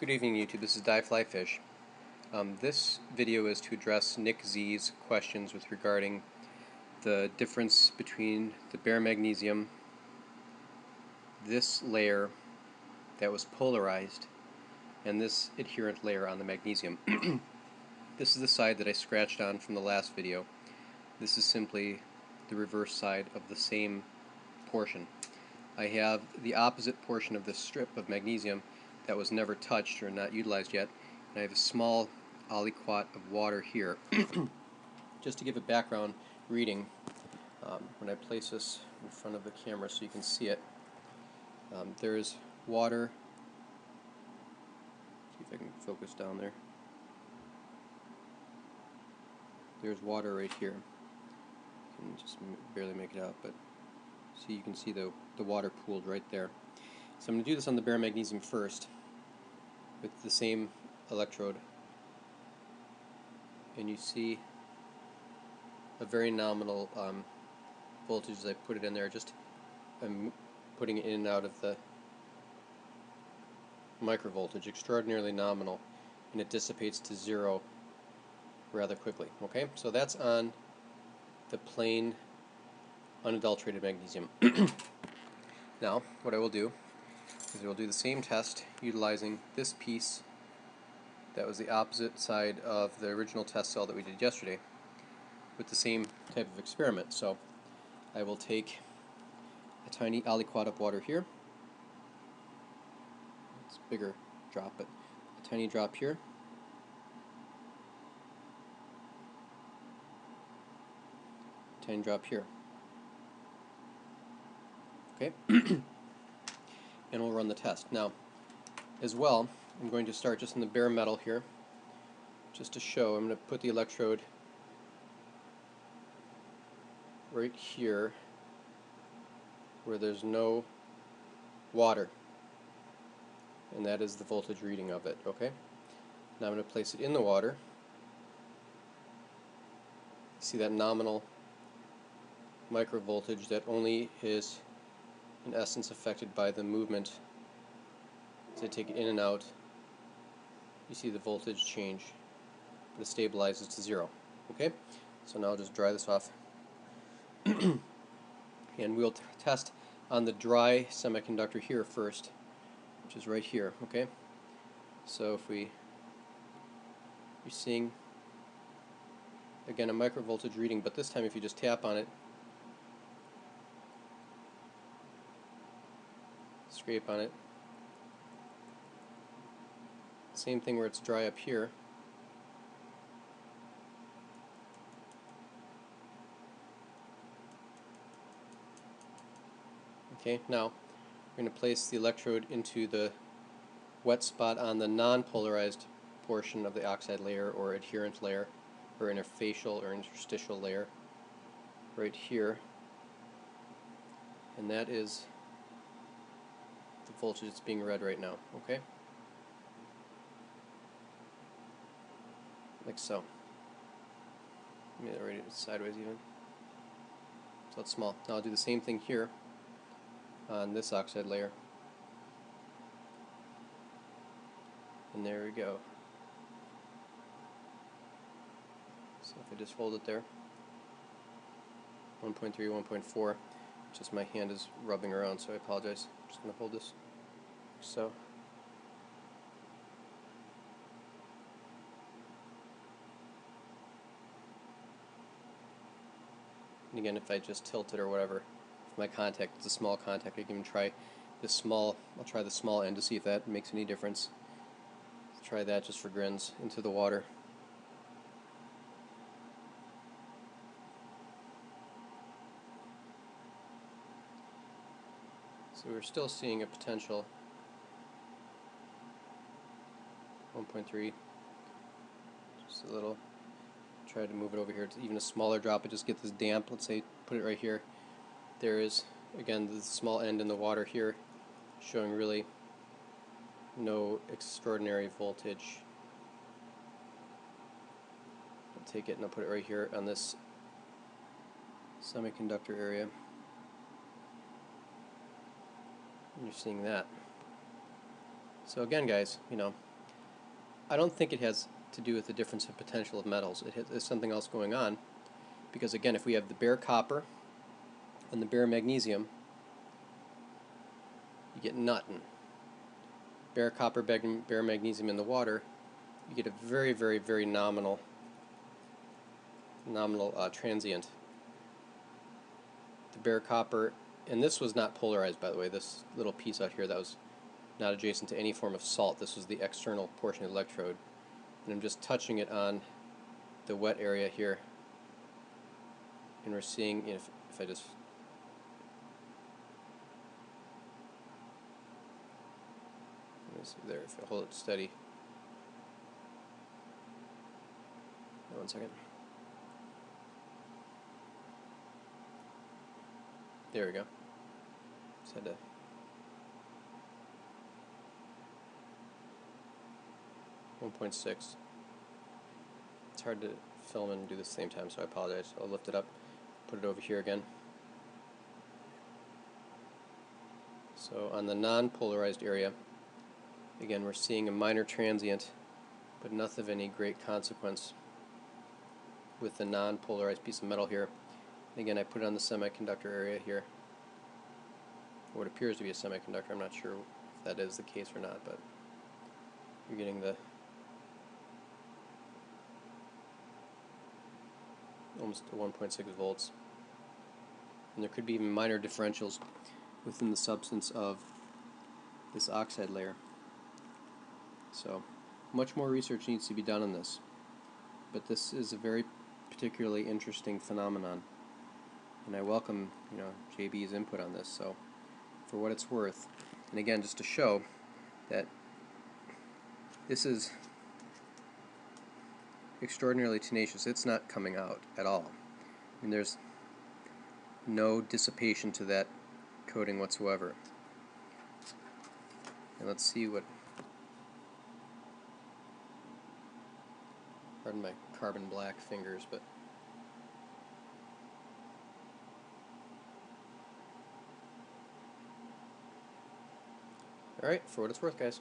Good evening, YouTube. This is Diveflyfish. This video is to address NickZ's questions with regarding the difference between the bare magnesium, this layer that was polarized, and this adherent layer on the magnesium. This is the side that I scratched on from the last video. This is simply the reverse side of the same portion. I have the opposite portion of this strip of magnesium that was never touched or not utilized yet, and I have a small aliquot of water here. Just to give a background reading, when I place this in front of the camera so you can see it, there is water. See if I can focus down there. There's water right here. You can just barely make it out, but see, you can see the water pooled right there. So I'm going to do this on the bare magnesium first with the same electrode, and you see a very nominal voltage as I put it in there. Just I'm putting it in and out of the microvoltage, extraordinarily nominal, and it dissipates to zero rather quickly. Okay, so that's on the plain unadulterated magnesium. Now what I will do is we'll do the same test utilizing this piece that was the opposite side of the original test cell that we did yesterday with the same type of experiment. So I will take a tiny aliquot of water here. It's a bigger drop, but a tiny drop here. Tiny drop here. Okay? And we'll run the test. Now, as well, I'm going to start just in the bare metal here, just to show. I'm going to put the electrode right here where there's no water, and that is the voltage reading of it. Okay? Now I'm going to place it in the water. See that nominal microvoltage that only is in essence affected by the movement. As I take it in and out, you see the voltage change, but it stabilizes to zero. Okay, so now I'll just dry this off, and we'll test on the dry semiconductor here first, which is right here. Okay, so if you're seeing again a microvoltage reading, but this time if you just tap on it, scrape on it. Same thing where it's dry up here. Okay, now we're going to place the electrode into the wet spot on the non-polarized portion of the oxide layer or adherent layer or interfacial or interstitial layer right here, and that is the voltage that's being read right now. Okay, like so. Maybe I'll read it sideways even, so it's small. Now I'll do the same thing here on this oxide layer, and there we go. So if I just hold it there, 1.3, 1.4, just my hand is rubbing around, so I apologize. I'm just going to hold this so. And again, if I just tilt it or whatever, if my contact, it's a small contact, I can even try this small, I'll try the small end to see if that makes any difference. Let's try that just for grins into the water. So we're still seeing a potential 1.3, just a little. Try to move it over here to even a smaller drop, but just get this damp. Let's say put it right here. There is again the small end in the water here, showing really no extraordinary voltage. I'll take it and I'll put it right here on this semiconductor area. And you're seeing that. So again, guys, I don't think it has to do with the difference in potential of metals. There's something else going on, because again, if we have the bare copper and the bare magnesium, you get nothing. Bare copper, bare magnesium in the water, you get a very, very, very nominal transient. The bare copper, and this was not polarized, by the way, this little piece out here that was not adjacent to any form of salt. This was the external portion of the electrode, and I'm just touching it on the wet area here, and we're seeing, if I just see there, if I hold it steady. One second. There we go. Just had to. .6. It's hard to film and do this at the same time, so I apologize. I'll lift it up, put it over here again. So on the non-polarized area, again, we're seeing a minor transient, but nothing of any great consequence with the non-polarized piece of metal here. And again, I put it on the semiconductor area here. What appears to be a semiconductor. I'm not sure if that is the case or not, but you're getting the almost to 1.6 volts. And there could be even minor differentials within the substance of this oxide layer. So much more research needs to be done on this, but this is a very particularly interesting phenomenon, and I welcome JB's input on this. So for what it's worth, and again, just to show that this is extraordinarily tenacious, it's not coming out at all. I mean, there's no dissipation to that coating whatsoever. And let's see what, pardon my carbon black fingers, but alright, for what it's worth, guys.